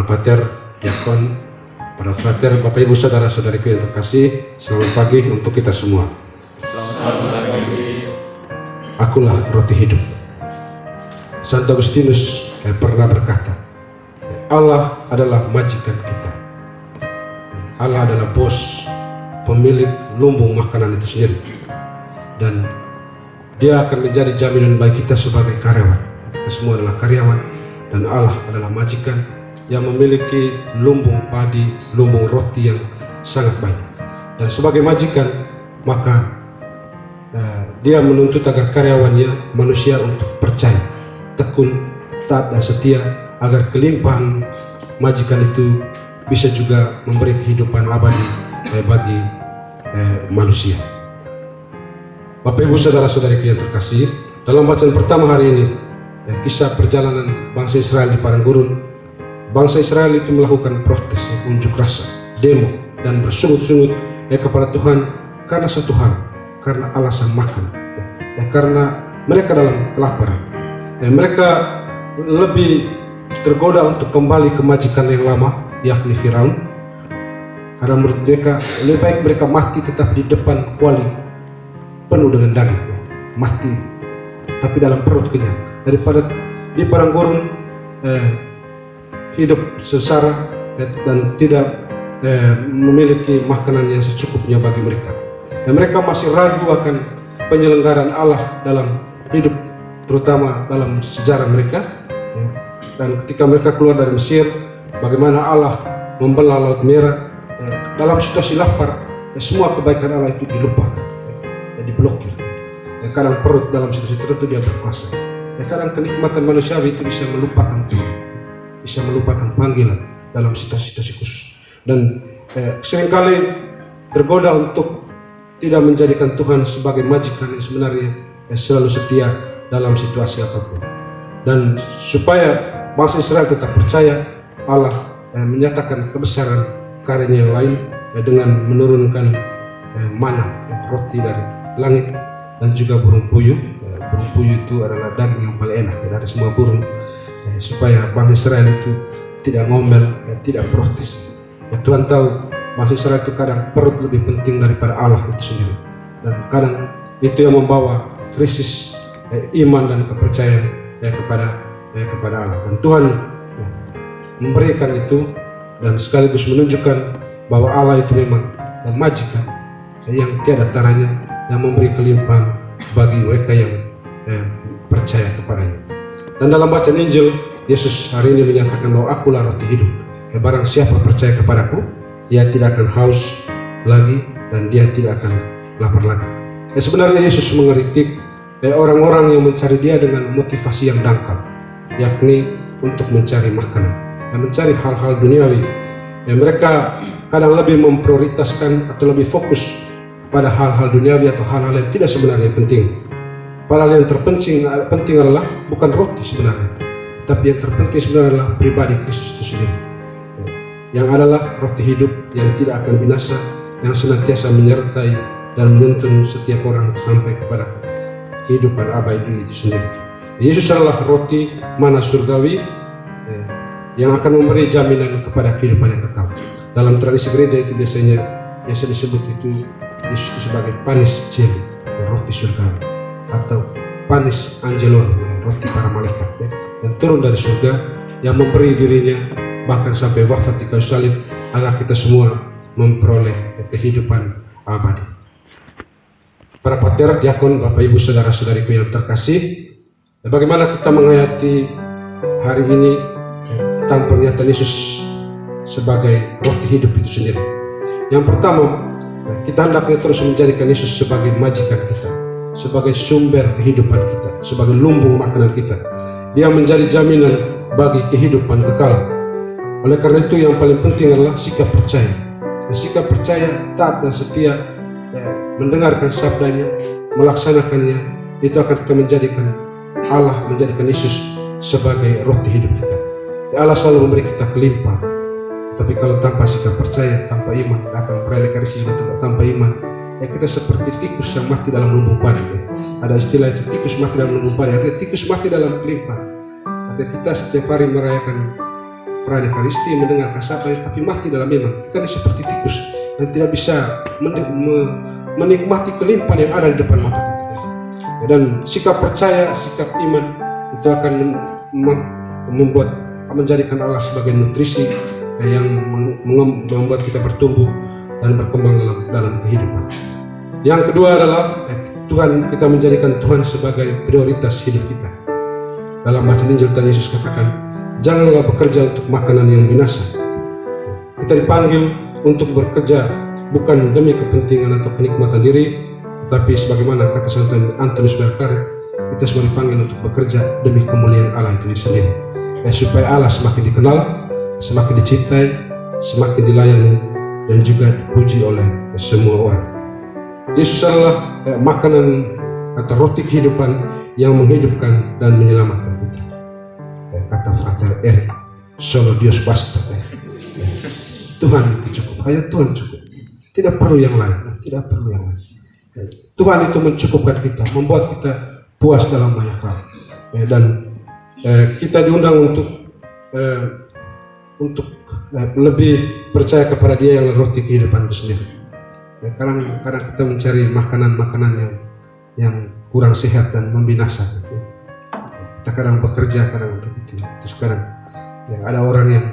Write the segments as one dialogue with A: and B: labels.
A: para pater, diakon, para frater, Bapak Ibu saudara-saudariku yang terkasih, selamat pagi untuk kita semua.
B: Selamat pagi.
A: Akulah roti hidup. Santo Agustinus pernah berkata, Allah adalah majikan kita. Allah adalah bos, pemilik lumbung makanan itu sendiri. Dan Dia akan menjadi jaminan bagi kita sebagai karyawan. Kita semua adalah karyawan dan Allah adalah majikan yang memiliki lumbung padi, lumbung roti yang sangat banyak. Dan sebagai majikan, maka Dia menuntut agar karyawannya manusia untuk percaya, tekun, taat dan setia, agar kelimpahan majikan itu bisa juga memberi kehidupan abadi bagi manusia. Bapak Ibu saudara-saudariku yang terkasih, dalam bacaan pertama hari ini, kisah perjalanan bangsa Israel di padang gurun. Bangsa Israel itu melakukan protes, unjuk rasa, demo, dan bersungut-sungut kepada Tuhan karena satu hal, karena alasan makan, karena mereka dalam kelaparan. Mereka lebih tergoda untuk kembali ke majikan yang lama, yakni Firaun, karena menurut mereka lebih baik mereka mati tetap di depan kuali penuh dengan daging, mati tapi dalam perut kenyang, daripada di padang gurun hidup sengsara dan tidak memiliki makanan yang secukupnya bagi mereka. Dan mereka masih ragu akan penyelenggaraan Allah dalam hidup, terutama dalam sejarah mereka. Dan ketika mereka keluar dari Mesir, bagaimana Allah membelah Laut Merah, dalam situasi lapar, semua kebaikan Allah itu dilupakan, diblokir. Kadang perut dalam situasi tertentu dia berkuasa. Kadang kenikmatan manusiawi itu bisa melupakan Tuhan, bisa melupakan panggilan dalam situasi-situasi khusus. Dan seringkali tergoda untuk tidak menjadikan Tuhan sebagai majikan yang sebenarnya selalu setia dalam situasi apapun. Dan supaya bangsa Israel tetap percaya, Allah menyatakan kebesaran karyanya yang lain dengan menurunkan mana, roti dari langit, dan juga burung puyuh. Burung puyuh itu adalah daging yang paling enak dari semua burung, supaya bangsa Israel itu tidak ngomel, tidak protes. Tuhan tahu bangsa Israel itu kadang perut lebih penting daripada Allah itu sendiri, dan kadang itu yang membawa krisis iman dan kepercayaan kepada Allah. Dan Tuhan memberikan itu dan sekaligus menunjukkan bahwa Allah itu memang majikan yang tiada taranya, yang memberi kelimpahan bagi mereka yang percaya kepadanya. Dan dalam bacaan Injil, Yesus hari ini menyatakan bahwa akulah roti hidup. Barang siapa percaya kepadaku, ia tidak akan haus lagi dan dia tidak akan lapar lagi. Sebenarnya Yesus mengkritik orang-orang yang mencari dia dengan motivasi yang dangkal, yakni untuk mencari makanan dan mencari hal-hal duniawi. Mereka kadang lebih memprioritaskan atau lebih fokus pada hal-hal duniawi atau hal-hal yang tidak sebenarnya penting. Padahal yang terpenting adalah bukan roti sebenarnya, tapi yang terpenting sebenarnya adalah pribadi Kristus itu sendiri, yang adalah roti hidup yang tidak akan binasa, yang senantiasa menyertai dan menuntun setiap orang sampai kepada kehidupan abadi itu sendiri. Yesus adalah roti mana surgawi yang akan memberi jaminan kepada kehidupan yang kekal. Dalam tradisi gereja itu biasa disebut itu Yesus itu sebagai panis celi, roti surgawi, atau panis angelorum, roti para malaikat yang turun dari surga, yang memberi dirinya bahkan sampai wafat di kayu salib agar kita semua memperoleh kehidupan abadi. Para pater, diakon, Bapak Ibu saudara-saudariku yang terkasih, bagaimana kita menghayati hari ini tentang pernyataan Yesus sebagai roti hidup itu sendiri. Yang pertama, kita hendaknya terus menjadikan Yesus sebagai majikan kita, sebagai sumber kehidupan kita, sebagai lumbung makanan kita. Dia menjadi jaminan bagi kehidupan kekal. Oleh karena itu yang paling penting adalah sikap percaya. Sikap percaya, taat dan setia, mendengarkan sabdanya, melaksanakannya, itu akan kita menjadikan Allah, menjadikan Yesus sebagai roti hidup kita. Allah selalu memberi kita kelimpahan. Tapi kalau tanpa sikap percaya, tanpa iman, datang perayaan Ekaristi juga tanpa iman, kita seperti tikus yang mati dalam lumbung padi. Ada istilah itu, tikus mati dalam lumbung padi, artinya tikus mati dalam kelimpahan. Artinya kita setiap hari merayakan perayaan Ekaristi, mendengar kasapa, tapi mati dalam iman. Kita ini seperti tikus yang tidak bisa menikmati kelimpahan yang ada di depan mata kita. Dan sikap percaya, sikap iman itu akan menjadikan Allah sebagai nutrisi yang membuat kita bertumbuh dan berkembang dalam kehidupan. Yang kedua adalah Tuhan, kita menjadikan Tuhan sebagai prioritas hidup kita. Dalam bacaan Injil tadi Yesus katakan, janganlah bekerja untuk makanan yang binasa. Kita dipanggil untuk bekerja bukan demi kepentingan atau kenikmatan diri, tetapi sebagaimana kata Santo Antonius Berkaret, kita semua dipanggil untuk bekerja demi kemuliaan Allah itu sendiri. Supaya Allah semakin dikenal, semakin dicintai, semakin dilayani, dan juga dipuji oleh semua orang. Yesus adalah makanan atau roti kehidupan yang menghidupkan dan menyelamatkan kita. Kata Frater Eric, solo Dios basta. Tuhan itu cukup, hanya Tuhan cukup. Tidak perlu yang lain, tidak perlu yang lain. Tuhan itu mencukupkan kita, membuat kita puas dalam banyak hal. Dan kita diundang untuk lebih percaya kepada Dia yang roti kehidupan itu sendiri. Kadang kita mencari makanan-makanan yang kurang sehat dan membinasakan. Kita kadang bekerja kadang untuk itu. Terus kadang ada orang yang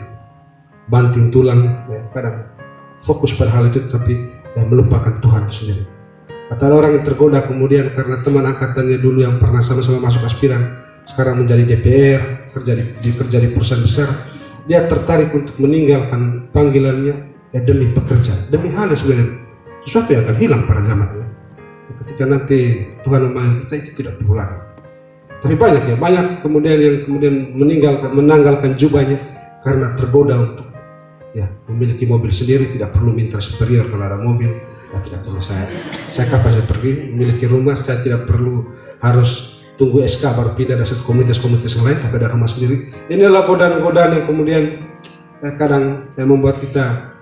A: banting tulang, kadang fokus pada hal itu tapi melupakan Tuhan itu sendiri. Atau ada orang yang tergoda kemudian karena teman angkatannya dulu yang pernah sama-sama masuk aspiran sekarang menjadi DPR, kerja di perusahaan besar, dia tertarik untuk meninggalkan panggilannya demi pekerjaan, demi hal yang sebenarnya sesuatu yang akan hilang pada zamannya. Ketika nanti Tuhan memanggil kita, itu tidak perlu lagi. Tapi banyak kemudian yang menanggalkan jubahnya karena tergoda untuk memiliki mobil sendiri, tidak perlu minta superior kalau ada mobil. Tidak perlu saya kapan saya pergi memiliki rumah, saya tidak perlu harus tunggu SK baru pindah dari satu komunitas yang lain, tapi ada rumah sendiri. Inilah godaan-godaan yang kemudian kadang membuat kita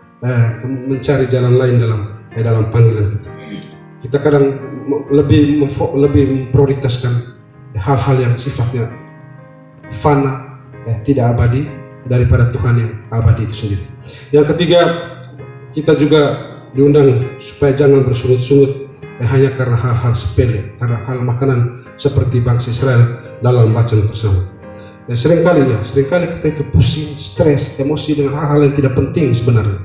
A: mencari jalan lain dalam panggilan kita. Kita kadang lebih memprioritaskan hal-hal yang sifatnya fana, tidak abadi daripada Tuhan yang abadi itu sendiri. Yang ketiga, kita juga diundang supaya jangan bersungut-sungut hanya karena hal-hal sepele, karena hal makanan seperti bangsa Israel dalam bacaan bersama. Seringkali kita itu pusing, stres, emosi dengan hal-hal yang tidak penting sebenarnya.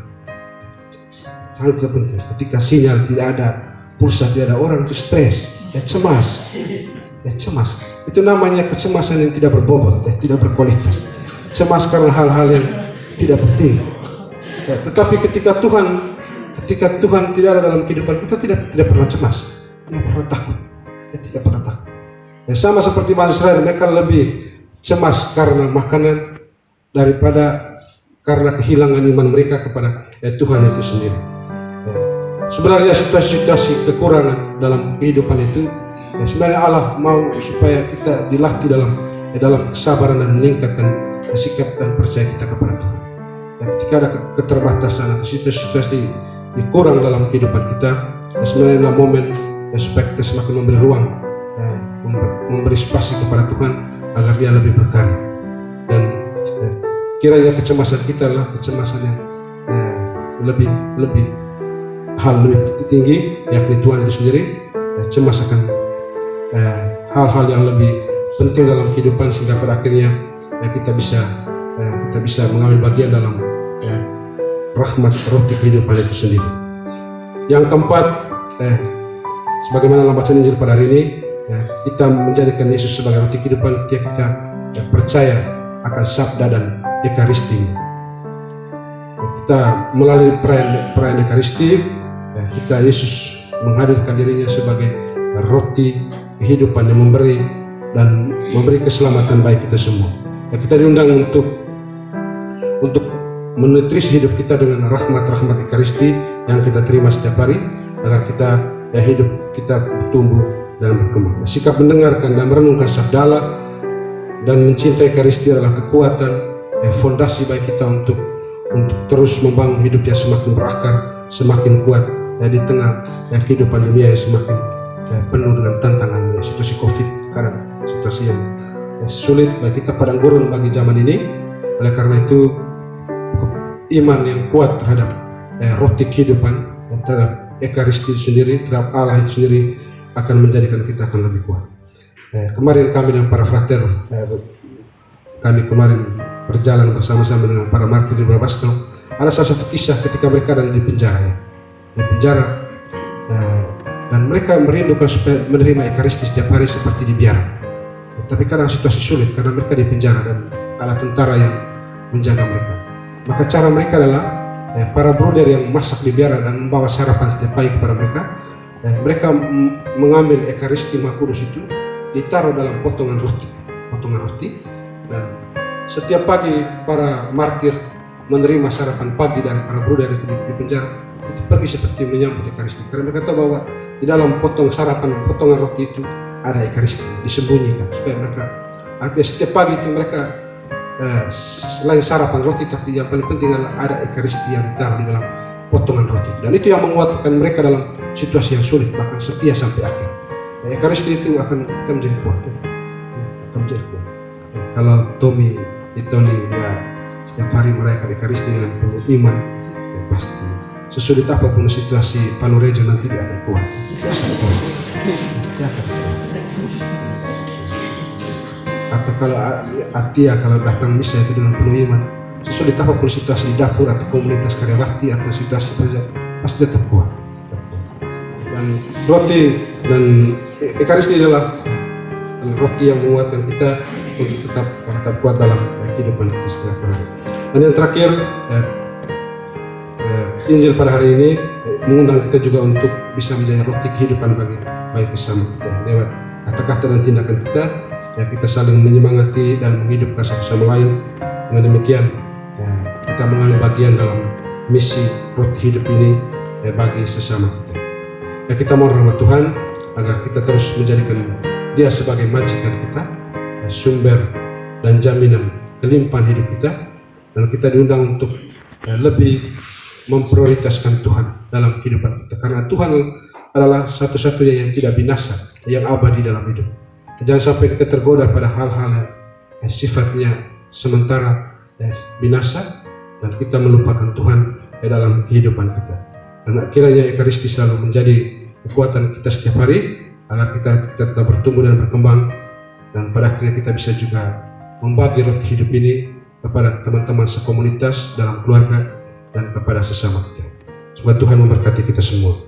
A: Hal tidak penting. Ketika sinyal tidak ada, pulsa tidak ada, orang itu stres, cemas. Itu namanya kecemasan yang tidak berbobot, tidak berkualitas. Cemas karena hal-hal yang tidak penting. Tetapi ketika Tuhan tidak ada dalam kehidupan kita, tidak pernah cemas, tidak pernah takut, tidak pernah takut. Sama seperti bangsa Israel, mereka lebih cemas karena makanan daripada karena kehilangan iman mereka kepada Tuhan itu sendiri. Sebenarnya situasi kekurangan dalam kehidupan itu, sebenarnya Allah mau supaya kita dilatih dalam kesabaran dan meningkatkan sikap dan percaya kita kepada Tuhan. Ketika ada keterbatasan atau situasi kurang dalam kehidupan kita, sebenarnya adalah momen supaya kita semakin memberi ruang, memberi spasi kepada Tuhan agar Dia lebih berkarya. Dan kiranya kecemasan kita adalah kecemasan yang lebih tinggi, yakni Tuhan itu sendiri. Cemas akan hal-hal yang lebih penting dalam kehidupan, sehingga pada akhirnya kita bisa mengambil bagian dalam rahmat roti kehidupan itu sendiri. Yang keempat, sebagaimana dalam bacaan Injil pada hari ini, kita menjadikan Yesus sebagai roti kehidupan ketika kita percaya akan sabda dan Ekaristi. Kita melalui perayaan Ekaristi, Yesus menghadirkan dirinya sebagai roti kehidupan yang memberi keselamatan bagi kita semua. Kita diundang untuk menutrisi hidup kita dengan rahmat Ekaristi yang kita terima setiap hari, agar kita hidup kita bertumbuh dan berkembang. Sikap mendengarkan dan merenungkan sabda Allah dan mencintai Ekaristi adalah kekuatan, fondasi bagi kita untuk terus membangun hidup yang semakin berakar, semakin kuat di tengah kehidupan dunia yang semakin penuh dengan tantangan. Situasi COVID kadang situasi yang sulit bagi kita, padang gurun bagi zaman ini. Oleh karena itu iman yang kuat terhadap roti kehidupan, terhadap Ekaristi itu sendiri, terhadap Allah itu sendiri akan menjadikan kita akan lebih kuat. Kemarin kami dan para frater, kami kemarin berjalan bersama-sama dengan para martir di Barbastro. Ada salah satu kisah ketika mereka ada di penjara, dan mereka merindukan supaya menerima Ekaristi setiap hari seperti di biara. Tapi kadang situasi sulit karena mereka di penjara dan ada tentara yang menjaga mereka. Maka cara mereka adalah para bruder yang masak di biara dan membawa sarapan setiap pagi kepada mereka. Mereka mengambil Ekaristi Maha Kudus itu, ditaruh dalam potongan roti, dan setiap pagi para martir menerima sarapan pagi dari para bruder itu di penjara, itu pergi seperti menyambut Ekaristi, karena mereka tahu bahwa di dalam potongan roti itu ada Ekaristi disembunyikan, supaya mereka artinya setiap pagi itu mereka selain sarapan roti, tapi yang paling penting adalah ada Ekaristi yang ditaruh di dalam potongan roti, dan itu yang menguatkan mereka dalam situasi yang sulit, bahkan setia sampai akhir. Ekaristi itu akan kita menjadi kuat, akan menjadi kuat. Kalau Tony ya setiap hari merayakan Ekaristi dengan penuh iman, ya pasti sesulit apapun situasi Palu Rejo nanti dia akan kuat. Atau kalau Atia kalau datang misa itu dengan penuh iman, sesulit apapun situasi di dapur atau komunitas karyawati atau situasi kerja, pasti tetap kuat. Dan roti dan Ekaristi adalah roti yang menguatkan kita untuk tetap kuat dalam kehidupan kita setiap hari. Dan yang terakhir, Injil pada hari ini mengundang kita juga untuk bisa menjadi roti kehidupan bagi bersama kita lewat kata-kata dan tindakan kita. Ya, kita saling menyemangati dan menghidupkan satu sama lain. Dengan demikian, kita mengambil bagian dalam misi roti hidup ini bagi sesama kita. Ya, kita mohon rahmat Tuhan agar kita terus menjadikan Dia sebagai majikan kita, sumber dan jaminan kelimpahan hidup kita, dan kita diundang untuk lebih memprioritaskan Tuhan dalam kehidupan kita, karena Tuhan adalah satu-satunya yang tidak binasa, yang abadi dalam hidup. Jangan sampai kita tergoda pada hal-hal yang sifatnya sementara binasa, dan kita melupakan Tuhan dalam kehidupan kita. Dan akhirnya Ekaristi selalu menjadi kekuatan kita setiap hari, agar kita tetap bertumbuh dan berkembang, dan pada akhirnya kita bisa juga membagi roti hidup ini kepada teman-teman sekomunitas dalam keluarga dan kepada sesama kita. Semoga Tuhan memberkati kita semua.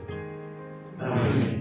B: Amin.